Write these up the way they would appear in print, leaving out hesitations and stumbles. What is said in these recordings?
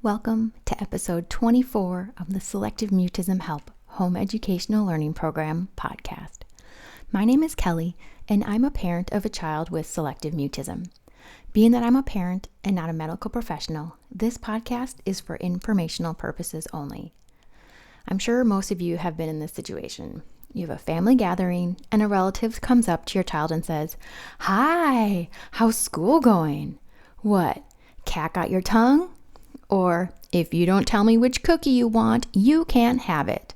Welcome to episode 24 of the Selective Mutism Help Home Educational Learning Program podcast. My name is Kelly, and I'm a parent of a child with selective mutism. Being that I'm a parent and not a medical professional, this podcast is for informational purposes only. I'm sure most of you have been in this situation. You have a family gathering, and a relative comes up to your child and says, "Hi, how's school going? What, cat got your tongue?" Or, "If you don't tell me which cookie you want, you can't have it."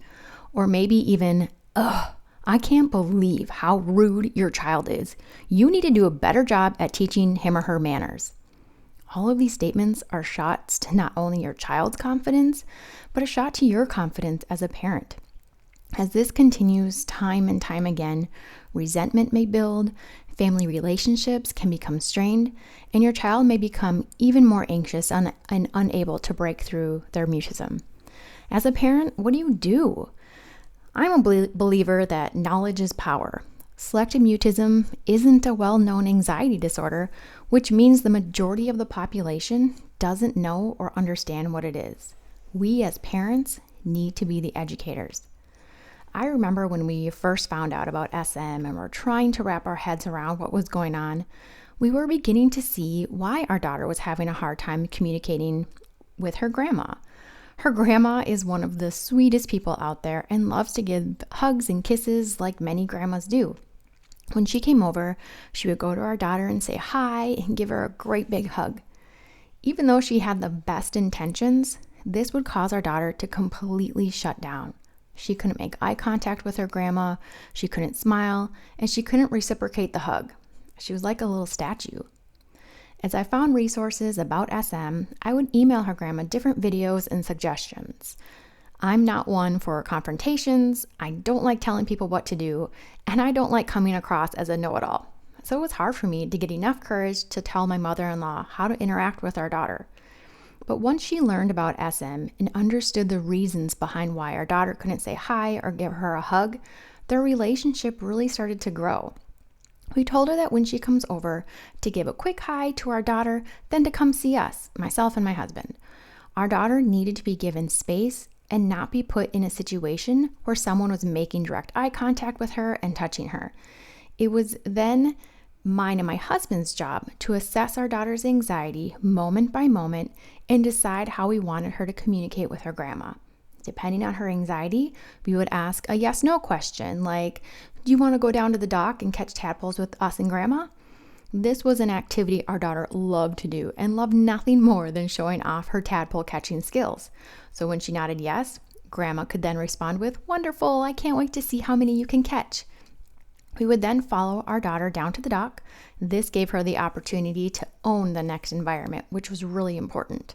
Or maybe even, "Ugh, I can't believe how rude your child is. You need to do a better job at teaching him or her manners." All of these statements are shots to not only your child's confidence, but a shot to your confidence as a parent. As this continues time and time again, resentment may build, family relationships can become strained, and your child may become even more anxious and unable to break through their mutism. As a parent, what do? I'm a believer that knowledge is power. Selective mutism isn't a well-known anxiety disorder, which means the majority of the population doesn't know or understand what it is. We as parents need to be the educators. I remember when we first found out about SM and were trying to wrap our heads around what was going on, we were beginning to see why our daughter was having a hard time communicating with her grandma. Her grandma is one of the sweetest people out there and loves to give hugs and kisses like many grandmas do. When she came over, she would go to our daughter and say hi and give her a great big hug. Even though she had the best intentions, this would cause our daughter to completely shut down. She couldn't make eye contact with her grandma, she couldn't smile, and she couldn't reciprocate the hug. She was like a little statue. As I found resources about SM, I would email her grandma different videos and suggestions. I'm not one for confrontations, I don't like telling people what to do, and I don't like coming across as a know-it-all. So it was hard for me to get enough courage to tell my mother-in-law how to interact with our daughter. But once she learned about SM and understood the reasons behind why our daughter couldn't say hi or give her a hug, their relationship really started to grow. We told her that when she comes over to give a quick hi to our daughter, then to come see us, myself and my husband. Our daughter needed to be given space and not be put in a situation where someone was making direct eye contact with her and touching her. It was then mine and my husband's job to assess our daughter's anxiety moment by moment and decide how we wanted her to communicate with her grandma. Depending on her anxiety, we would ask a yes-no question like, "Do you want to go down to the dock and catch tadpoles with us and grandma?" This was an activity our daughter loved to do and loved nothing more than showing off her tadpole catching skills. So when she nodded yes, grandma could then respond with, "Wonderful, I can't wait to see how many you can catch." We would then follow our daughter down to the dock. This gave her the opportunity to own the next environment, which was really important.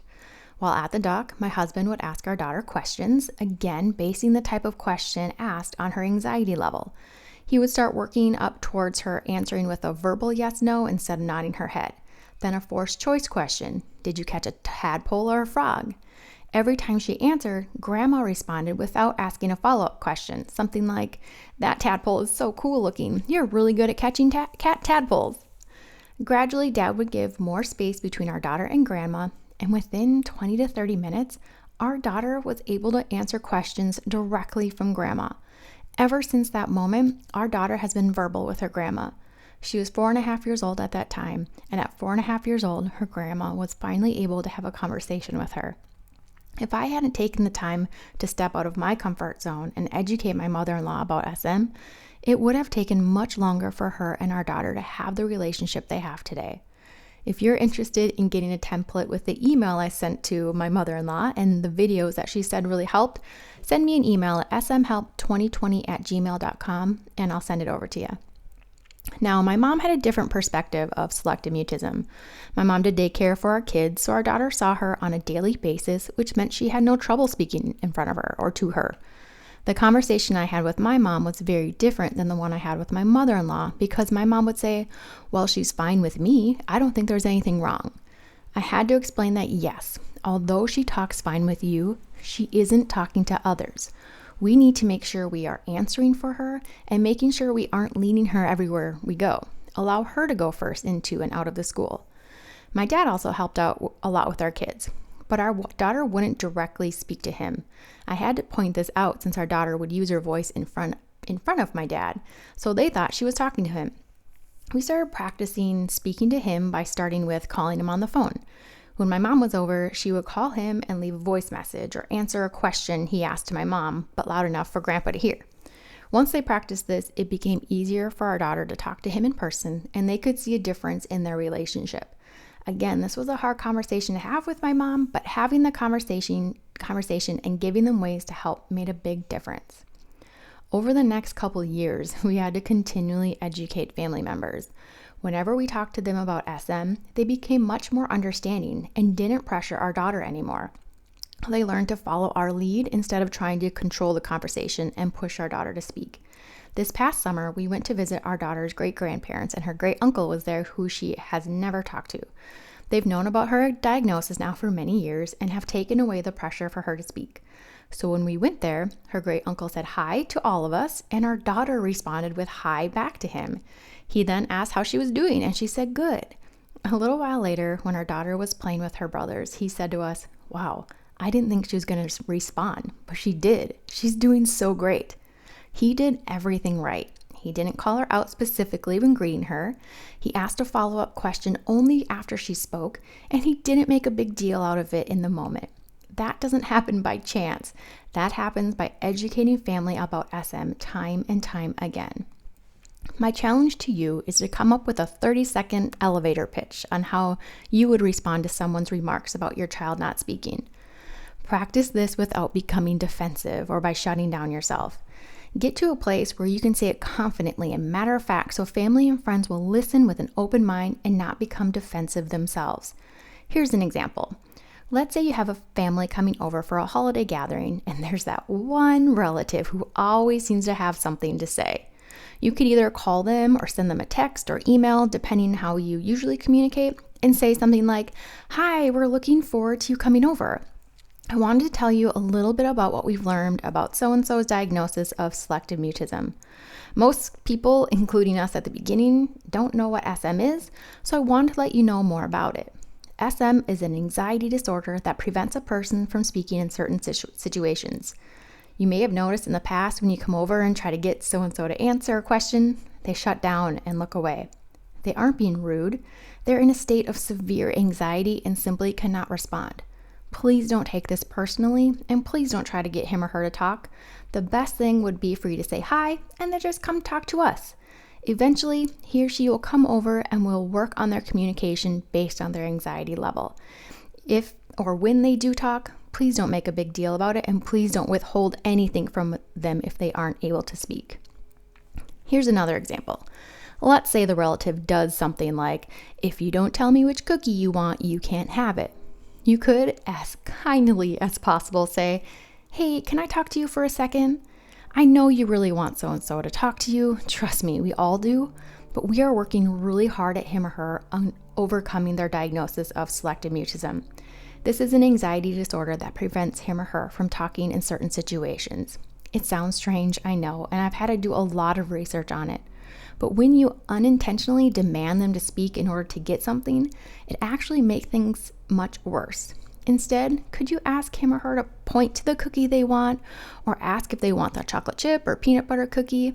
While at the dock, my husband would ask our daughter questions, again, basing the type of question asked on her anxiety level. He would start working up towards her answering with a verbal yes-no instead of nodding her head. Then a forced choice question. Did you catch a tadpole or a frog? Every time she answered, grandma responded without asking a follow-up question, something like, "That tadpole is so cool looking. You're really good at catching cat tadpoles." Gradually, Dad would give more space between our daughter and grandma, and within 20 to 30 minutes, our daughter was able to answer questions directly from grandma. Ever since that moment, our daughter has been verbal with her grandma. She was 4.5 years old at that time, and at 4.5 years old, her grandma was finally able to have a conversation with her. If I hadn't taken the time to step out of my comfort zone and educate my mother-in-law about SM, it would have taken much longer for her and our daughter to have the relationship they have today. If you're interested in getting a template with the email I sent to my mother-in-law and the videos that she said really helped, send me an email at smhelp2020@gmail.com and I'll send it over to you. Now, my mom had a different perspective of selective mutism. My mom did daycare for our kids, so our daughter saw her on a daily basis, which meant she had no trouble speaking in front of her or to her. The conversation I had with my mom was very different than the one I had with my mother-in-law because my mom would say, "Well, she's fine with me. I don't think there's anything wrong." I had to explain that yes, although she talks fine with you, she isn't talking to others. We need to make sure we are answering for her and making sure we aren't leading her everywhere we go. Allow her to go first into and out of the school. My dad also helped out a lot with our kids. but our daughter wouldn't directly speak to him. I had to point this out since our daughter would use her voice in front of my dad, so they thought she was talking to him. We started practicing speaking to him by starting with calling him on the phone. When my mom was over, she would call him and leave a voice message or answer a question he asked to my mom, but loud enough for Grandpa to hear. Once they practiced this, it became easier for our daughter to talk to him in person, and they could see a difference in their relationship. Again, this was a hard conversation to have with my mom, but having the conversation and giving them ways to help made a big difference. Over the next couple years, we had to continually educate family members. Whenever we talked to them about SM, they became much more understanding and didn't pressure our daughter anymore. They learned to follow our lead instead of trying to control the conversation and push our daughter to speak. This past summer, we went to visit our daughter's great-grandparents, and her great-uncle was there who she has never talked to. They've known about her diagnosis now for many years and have taken away the pressure for her to speak. So when we went there, her great-uncle said hi to all of us, and our daughter responded with hi back to him. He then asked how she was doing, and she said good. A little while later, when our daughter was playing with her brothers, he said to us, "Wow, I didn't think she was going to respond, but she did. She's doing so great." He did everything right. He didn't call her out specifically when greeting her. He asked a follow-up question only after she spoke, and he didn't make a big deal out of it in the moment. That doesn't happen by chance. That happens by educating family about SM time and time again. My challenge to you is to come up with a 30-second elevator pitch on how you would respond to someone's remarks about your child not speaking. Practice this without becoming defensive or by shutting down yourself. Get to a place where you can say it confidently and matter of fact so family and friends will listen with an open mind and not become defensive themselves. Here's an example. Let's say you have a family coming over for a holiday gathering, and there's that one relative who always seems to have something to say. You could either call them or send them a text or email, depending how you usually communicate, and say something like, "Hi, we're looking forward to you coming over. I wanted to tell you a little bit about what we've learned about so-and-so's diagnosis of selective mutism. Most people, including us at the beginning, don't know what SM is, so I wanted to let you know more about it. SM is an anxiety disorder that prevents a person from speaking in certain situations. You may have noticed in the past when you come over and try to get so-and-so to answer a question, they shut down and look away. They aren't being rude. They're in a state of severe anxiety and simply cannot respond. Please don't take this personally, and please don't try to get him or her to talk. The best thing would be for you to say hi and then just come talk to us. Eventually, he or she will come over and we'll work on their communication based on their anxiety level. If or when they do talk, please don't make a big deal about it, and please don't withhold anything from them if they aren't able to speak." Here's another example. Let's say the relative does something like, "If you don't tell me which cookie you want, you can't have it." You could, as kindly as possible, say, "Hey, can I talk to you for a second? I know you really want so-and-so to talk to you. Trust me, we all do. But we are working really hard at him or her on overcoming their diagnosis of selective mutism. This is an anxiety disorder that prevents him or her from talking in certain situations." It sounds strange, I know, and I've had to do a lot of research on it. But when you unintentionally demand them to speak in order to get something, it actually makes things much worse. Instead, could you ask him or her to point to the cookie they want, or ask if they want the chocolate chip or peanut butter cookie?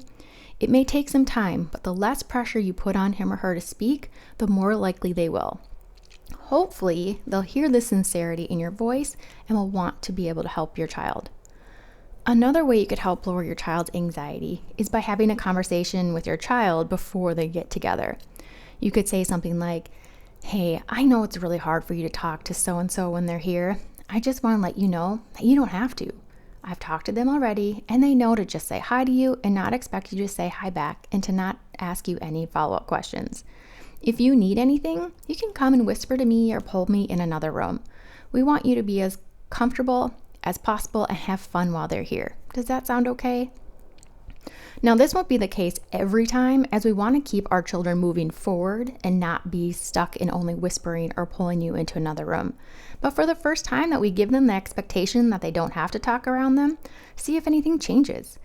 It may take some time, but the less pressure you put on him or her to speak, the more likely they will. Hopefully, they'll hear the sincerity in your voice and will want to be able to help your child. Another way you could help lower your child's anxiety is by having a conversation with your child before they get together. You could say something like, "Hey, I know it's really hard for you to talk to so-and-so when they're here. I just want to let you know that you don't have to. I've talked to them already, and they know to just say hi to you and not expect you to say hi back and to not ask you any follow-up questions. If you need anything, you can come and whisper to me or pull me in another room. We want you to be as comfortable as possible and have fun while they're here. Does that sound okay?" Now, this won't be the case every time, as we want to keep our children moving forward and not be stuck in only whispering or pulling you into another room. But for the first time that we give them the expectation that they don't have to talk around them, see if anything changes.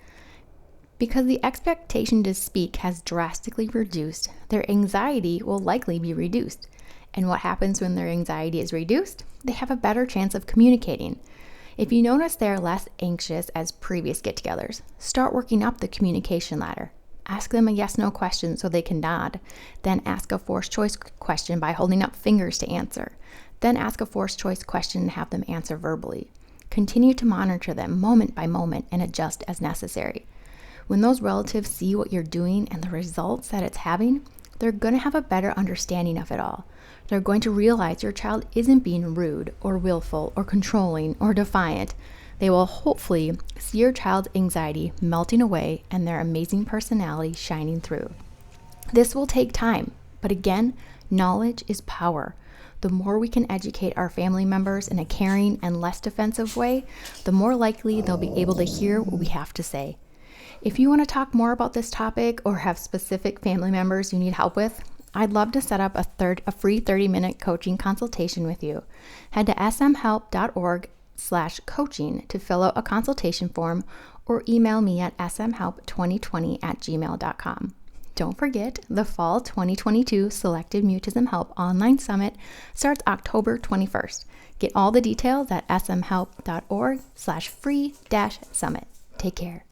Because the expectation to speak has drastically reduced, their anxiety will likely be reduced. And what happens when their anxiety is reduced? They have a better chance of communicating. If you notice they're less anxious as previous get-togethers, start working up the communication ladder. Ask them a yes-no question so they can nod. Then ask a forced choice question by holding up fingers to answer. Then ask a forced choice question and have them answer verbally. Continue to monitor them moment by moment and adjust as necessary. When those relatives see what you're doing and the results that it's having, they're going to have a better understanding of it all. They're going to realize your child isn't being rude or willful or controlling or defiant. They will hopefully see your child's anxiety melting away and their amazing personality shining through. This will take time, but again, knowledge is power. The more we can educate our family members in a caring and less defensive way, the more likely they'll be able to hear what we have to say. If you want to talk more about this topic or have specific family members you need help with, I'd love to set up a free 30-minute coaching consultation with you. Head to smhelp.org/coaching to fill out a consultation form or email me at smhelp2020@gmail.com. Don't forget, the Fall 2022 Selective Mutism Help Online Summit starts October 21st. Get all the details at smhelp.org/free-summit. Take care.